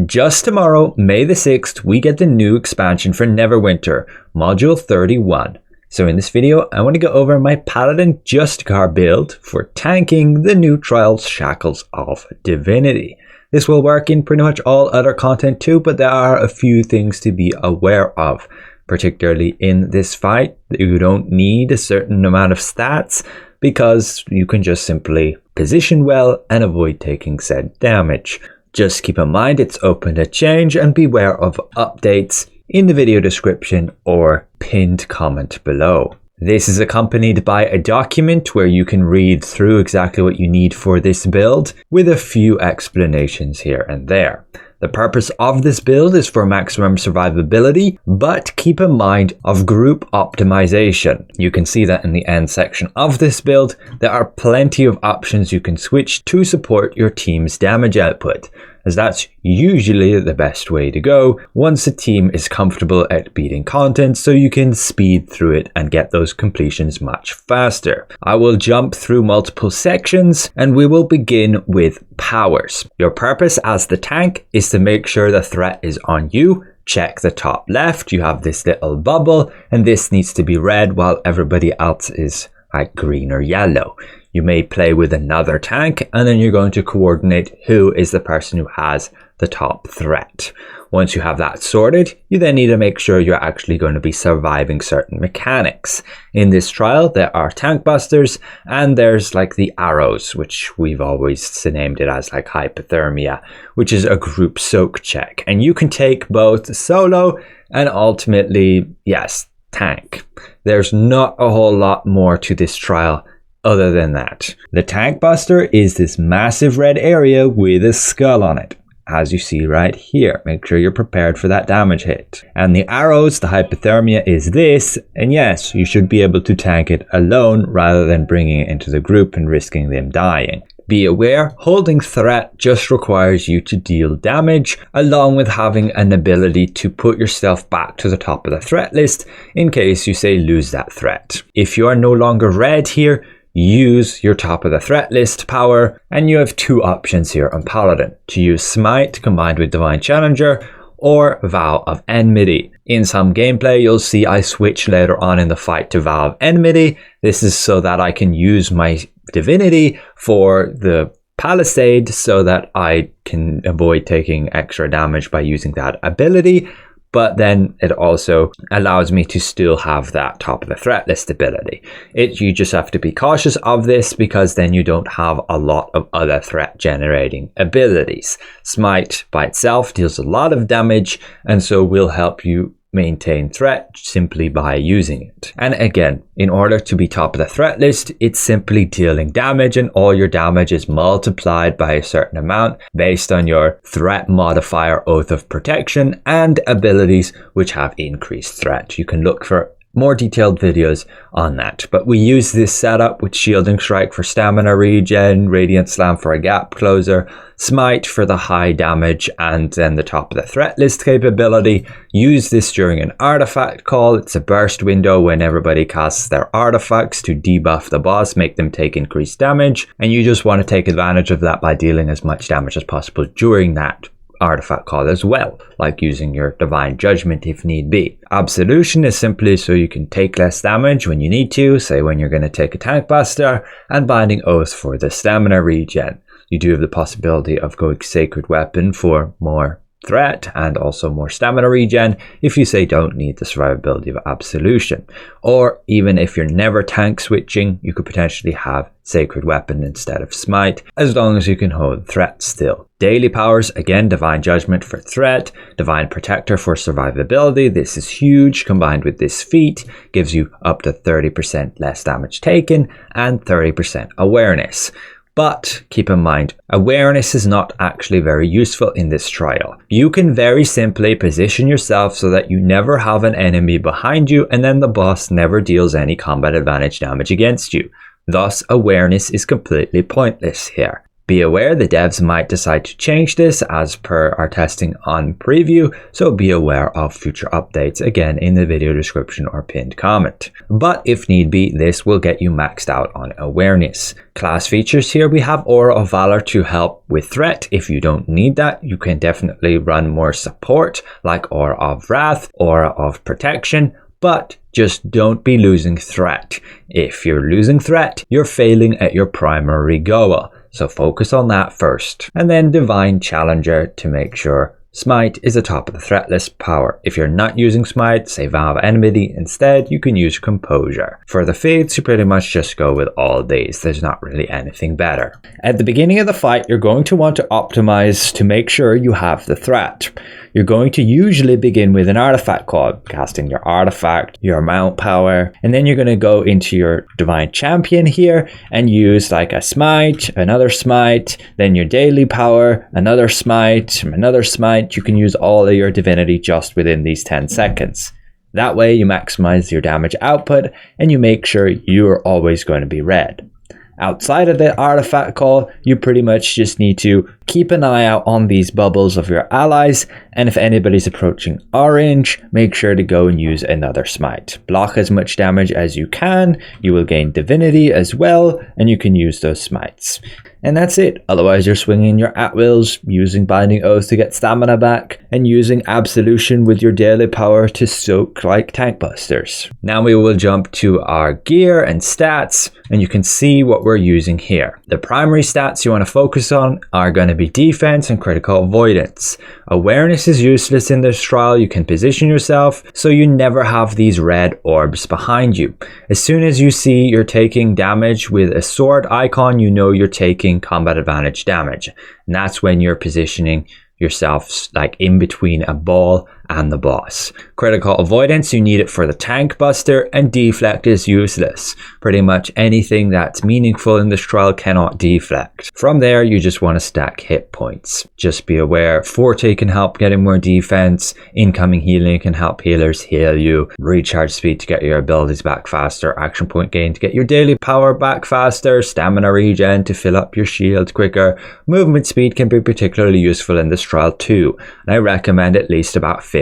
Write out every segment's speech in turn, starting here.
Just tomorrow, May the 6th, we get the new expansion for Neverwinter, Module 31. So in this video, I want to go over my Paladin Justicar build for tanking the new Trial Shackles of Divinity. This will work in pretty much all other content too, but there are a few things to be aware of. Particularly in this fight, you don't need a certain amount of stats because you can just simply position well and avoid taking said damage. Just keep in mind it's open to change and beware of updates in the video description or pinned comment below. This is accompanied by a document where you can read through exactly what you need for this build with a few explanations here and there. The purpose of this build is for maximum survivability, but keep in mind of group optimization. You can see that in the end section of this build, there are plenty of options you can switch to support your team's damage output, as that's usually the best way to go once a team is comfortable at beating content, so you can speed through it and get those completions much faster. I will jump through multiple sections and we will begin with powers. Your purpose as the tank is to make sure the threat is on you. Check the top left, you have this little bubble and this needs to be red while everybody else is like green or yellow. You may play with another tank and then you're going to coordinate who is the person who has the top threat. Once you have that sorted, you then need to make sure you're actually going to be surviving certain mechanics. In this trial, there are tank busters and there's like the arrows, which we've always named it as like hypothermia, which is a group soak check. And you can take both solo and ultimately, yes, tank. There's not a whole lot more to this trial other than that. The tank buster is this massive red area with a skull on it, as you see right here. Make sure you're prepared for that damage hit. And the arrows, the hypothermia is this, and yes, you should be able to tank it alone rather than bringing it into the group and risking them dying. Be aware, holding threat just requires you to deal damage, along with having an ability to put yourself back to the top of the threat list in case you say lose that threat. If you are no longer red here, use your top of the threat list power, and you have two options here on Paladin: to use Smite combined with Divine Challenger or Vow of Enmity. In some gameplay you'll see I switch later on in the fight to Vow of Enmity. This is so that I can use my divinity for the palisade so that I can avoid taking extra damage by using that ability. But then it also allows me to still have that top of the threat list ability. You just have to be cautious of this because then you don't have a lot of other threat generating abilities. Smite by itself deals a lot of damage and so will help you maintain threat simply by using it. And again, in order to be top of the threat list, it's simply dealing damage, and all your damage is multiplied by a certain amount based on your threat modifier, Oath of Protection, and abilities which have increased threat. You can look for more detailed videos on that, but we use this setup with Shielding Strike for stamina regen, Radiant Slam for a gap closer, Smite for the high damage, and then the top of the threat list capability. Use this during an artifact call. It's a burst window when everybody casts their artifacts to debuff the boss, make them take increased damage, and you just want to take advantage of that by dealing as much damage as possible during that artifact call as well, like using your Divine Judgment if need be. Absolution is simply so you can take less damage when you need to, say when you're going to take a tank buster, and Binding Oath for the stamina regen. You do have the possibility of going Sacred Weapon for more threat and also more stamina regen if you say don't need the survivability of Absolution. Or even if you're never tank switching, you could potentially have Sacred Weapon instead of Smite, as long as you can hold threat still. Daily powers, again, Divine Judgment for threat, Divine Protector for survivability. This is huge. Combined with this feat, gives you up to 30% less damage taken and 30% awareness. But keep in mind, awareness is not actually very useful in this trial. You can very simply position yourself so that you never have an enemy behind you and then the boss never deals any combat advantage damage against you. Thus, awareness is completely pointless here. Be aware the devs might decide to change this as per our testing on preview, so be aware of future updates, again in the video description or pinned comment. But if need be, this will get you maxed out on awareness. Class features here, we have Aura of Valor to help with threat. If you don't need that, you can definitely run more support like Aura of Wrath, Aura of Protection, but just don't be losing threat. If you're losing threat, you're failing at your primary goal. So focus on that first. And then Divine Challenger to make sure Smite is atop of the threat list power. If you're not using Smite, say Vow of Enmity instead, you can use Composure. For the fates, you pretty much just go with all these. There's not really anything better. At the beginning of the fight, you're going to want to optimize to make sure you have the threat. You're going to usually begin with an artifact call, casting your artifact, your mount power, and then you're going to go into your Divine Champion here and use like a Smite, another Smite, then your daily power, another Smite, another Smite. You can use all of your divinity just within these 10 seconds. That way you maximize your damage output and you make sure you're always going to be red. Outside of the artifact call, you pretty much just need to keep an eye out on these bubbles of your allies, and if anybody's approaching orange, make sure to go and use another smite. Block as much damage as you can, you will gain divinity as well, and you can use those smites. And that's it. Otherwise, you're swinging your at-wills, using Binding Oath to get stamina back, and using Absolution with your daily power to soak like tank busters. Now we will jump to our gear and stats, and you can see what we're using here. The primary stats you want to focus on are going to be defense and critical avoidance. Awareness is useless in this trial. You can position yourself so you never have these red orbs behind you. As soon as you see you're taking damage with a sword icon, you know you're taking combat advantage damage, and that's when you're positioning yourself like in between a ball and the boss. Critical avoidance, you need it for the tank buster, and deflect is useless. Pretty much anything that's meaningful in this trial cannot deflect. From there, you just want to stack hit points. Just be aware, Forte can help getting more defense, incoming healing can help healers heal you, recharge speed to get your abilities back faster, action point gain to get your daily power back faster, stamina regen to fill up your shield quicker. Movement speed can be particularly useful in this trial too, and I recommend at least about 50%.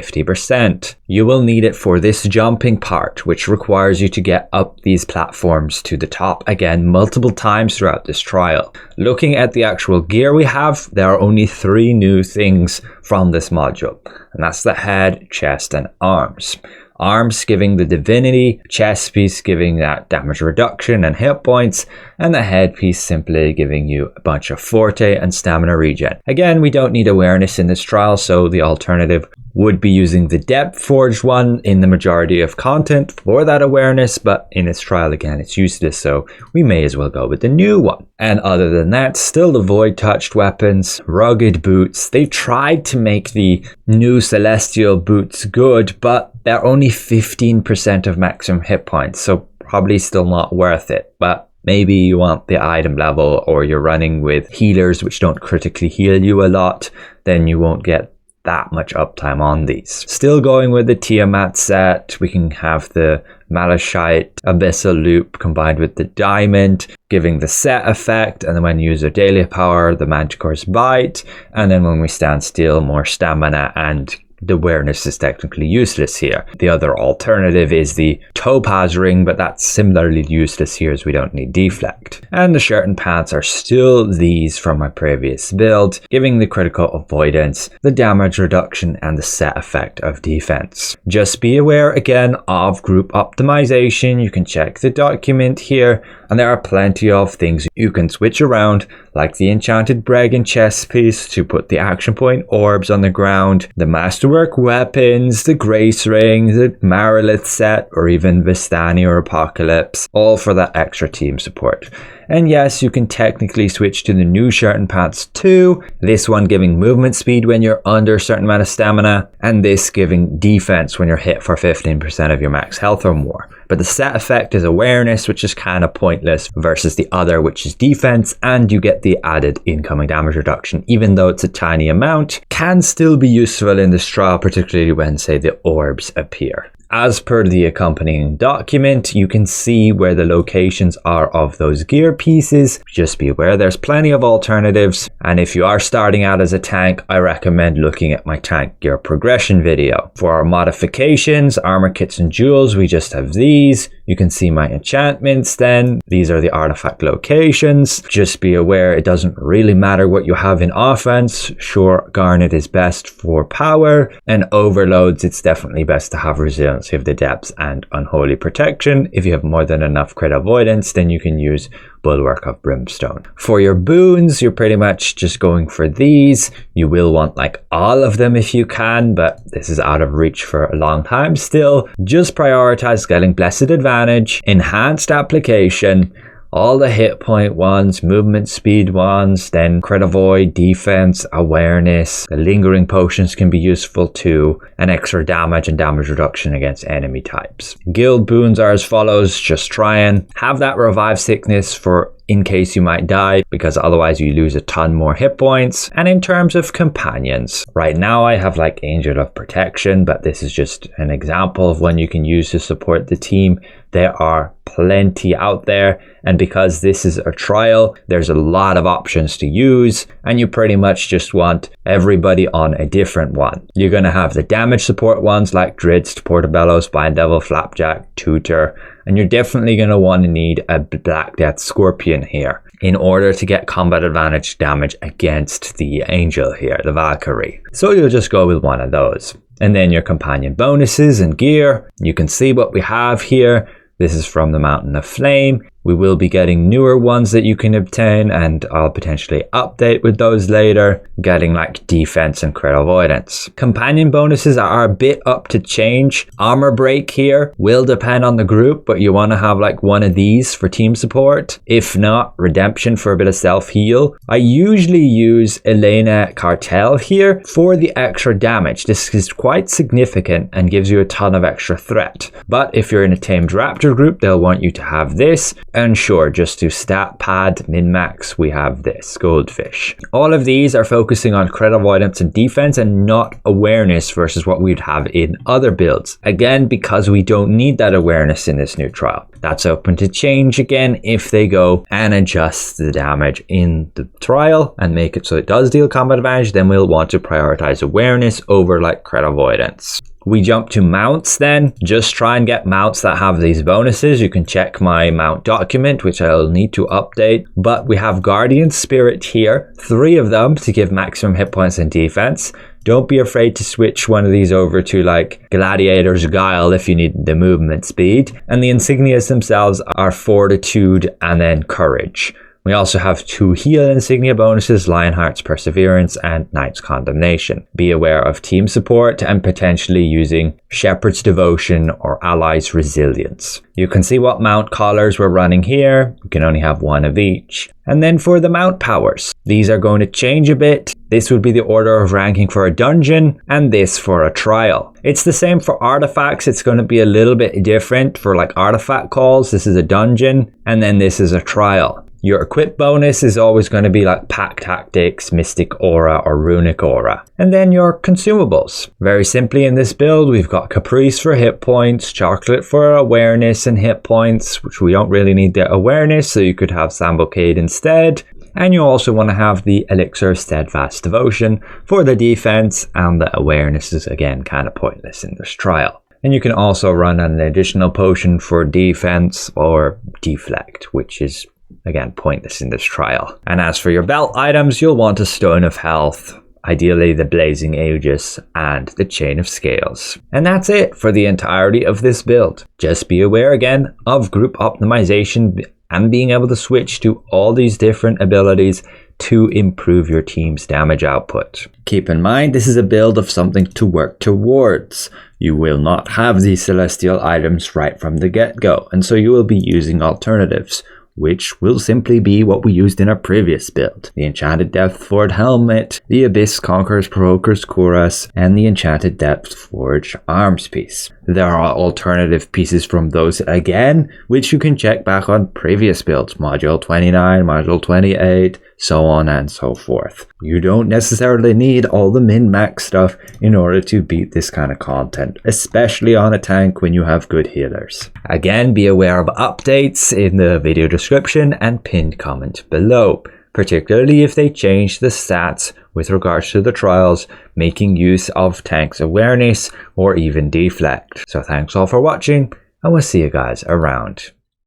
You will need it for this jumping part, which requires you to get up these platforms to the top again multiple times throughout this trial. Looking at the actual gear we have, there are only 3 new things from this module, and that's the head, chest, and arms. Arms giving the divinity, chest piece giving that damage reduction and hit points, and the head piece simply giving you a bunch of forte and stamina regen. Again, we don't need awareness in this trial, so the alternative would be using the depth forged one in the majority of content for that awareness, but in this trial again it's useless, so we may as well go with the new one. And other than that, still the void touched weapons, rugged boots. They tried to make the new celestial boots good, but they're only 15% of maximum hit points, so probably still not worth it. But maybe you want the item level, or you're running with healers which don't critically heal you a lot, then you won't get that much uptime on these. Still going with the Tiamat set, we can have the Malachite Abyssal Loop combined with the Diamond, giving the set effect, and then when you use our daily power, the Manticore's Bite, and then when we stand still, more stamina, and the awareness is technically useless here. The other alternative is the Topaz Ring, but that's similarly useless here as we don't need deflect. And the shirt and pants are still these from my previous build, giving the critical avoidance, the damage reduction, and the set effect of defense. Just be aware again of group optimization. You can check the document here, and there are plenty of things you can switch around, like the enchanted Bregan chest piece to put the action point orbs on the ground, the masterwork weapons, the grace ring, the Marilith set, or even Vistani or Apocalypse, all for that extra team support. And yes, you can technically switch to the new shirt and pants too, this one giving movement speed when you're under a certain amount of stamina, and this giving defense when you're hit for 15% of your max health or more. But the set effect is awareness, which is kind of pointless, versus the other, which is defense, and you get the added incoming damage reduction, even though it's a tiny amount, can still be useful in this trial, particularly when, say, the orbs appear. As per the accompanying document, you can see where the locations are of those gear pieces. Just be aware there's plenty of alternatives, and if you are starting out as a tank, I recommend looking at my tank gear progression video. For our modifications, armor kits and jewels, we just have these. You can see my enchantments then. These are the artifact locations. Just be aware it doesn't really matter what you have in offense. Sure, Garnet is best for power, and overloads, it's definitely best to have resiliency of the depths and unholy protection. If you have more than enough crit avoidance, then you can use Bulwark of Brimstone. For your boons, you're pretty much just going for these. You will want like all of them if you can, but this is out of reach for a long time still. Just prioritize getting Blessed Advantage, Enhanced Application, all the hit point ones, movement speed ones, then crit avoid, defense, awareness. The lingering potions can be useful too, and extra damage and damage reduction against enemy types. Guild boons are as follows. Just try and have that revive sickness for in case you might die, because otherwise you lose a ton more hit points. And in terms of companions, right now I have like Angel of Protection, but this is just an example of one you can use to support the team. There are plenty out there, and because this is a trial, there's a lot of options to use, and you pretty much just want everybody on a different one. You're going to have the damage support ones like Dritz, Portobello, Spine Devil, Flapjack, Tutor, and you're definitely going to want to need a Black Death Scorpion here in order to get combat advantage damage against the angel here, the Valkyrie. So you'll just go with one of those. And then your companion bonuses and gear. You can see what we have here. This is from the Mountain of Flame. We will be getting newer ones that you can obtain, and I'll potentially update with those later, getting like defense and crit avoidance. Companion bonuses are a bit up to change. Armor break here will depend on the group, but you want to have like one of these for team support. If not, redemption for a bit of self-heal. I usually use Elena Cartel here for the extra damage. This is quite significant and gives you a ton of extra threat. But if you're in a tamed raptor group, they'll want you to have this. And sure, just to stat pad min-max, we have this, Goldfish. All of these are focusing on crit avoidance and defense and not awareness versus what we'd have in other builds. Again, because we don't need that awareness in this new trial. That's open to change again if they go and adjust the damage in the trial and make it so it does deal combat advantage, then we'll want to prioritize awareness over like crit avoidance. We jump to mounts then. Just try and get mounts that have these bonuses. You can check my mount document, which I'll need to update. But we have Guardian Spirit here, 3 of them to give maximum hit points and defense. Don't be afraid to switch one of these over to like Gladiator's Guile if you need the movement speed. And the insignias themselves are Fortitude and then Courage. We also have 2 heal insignia bonuses, Lionheart's Perseverance and Knight's Condemnation. Be aware of team support and potentially using Shepherd's Devotion or Allies Resilience. You can see what mount collars we're running here. You can only have 1 of each. And then for the mount powers, these are going to change a bit. This would be the order of ranking for a dungeon and this for a trial. It's the same for artifacts. It's going to be a little bit different for like artifact calls. This is a dungeon and then this is a trial. Your equip bonus is always going to be like Pack Tactics, Mystic Aura or Runic Aura. And then your consumables. Very simply in this build, we've got Caprice for hit points, Chocolate for awareness and hit points, which we don't really need the awareness, so you could have Sambocade instead. And you also want to have the Elixir of Steadfast Devotion for the defense, and the awareness is again kind of pointless in this trial. And you can also run an additional potion for defense or deflect, which is again pointless in this trial. And as for your belt items, you'll want a Stone of Health, ideally the Blazing Aegis and the Chain of Scales. And that's it for the entirety of this build. Just be aware again of group optimization and being able to switch to all these different abilities to improve your team's damage output. Keep in mind, this is a build of something to work towards. You will not have these celestial items right from the get-go, and so you will be using alternatives, which will simply be what we used in our previous build. The Enchanted Depth Forged Helmet, the Abyss Conqueror's Provoker's Cuirass, and the Enchanted Depth Forged Arms piece. There are alternative pieces from those again, which you can check back on previous builds, Module 29, Module 28, so on and so forth. You don't necessarily need all the min-max stuff in order to beat this kind of content, especially on a tank when you have good healers. Again, be aware of updates in the video description and pinned comment below, particularly if they change the stats with regards to the trials, making use of tank's awareness or even deflect. So thanks all for watching, and we'll see you guys around.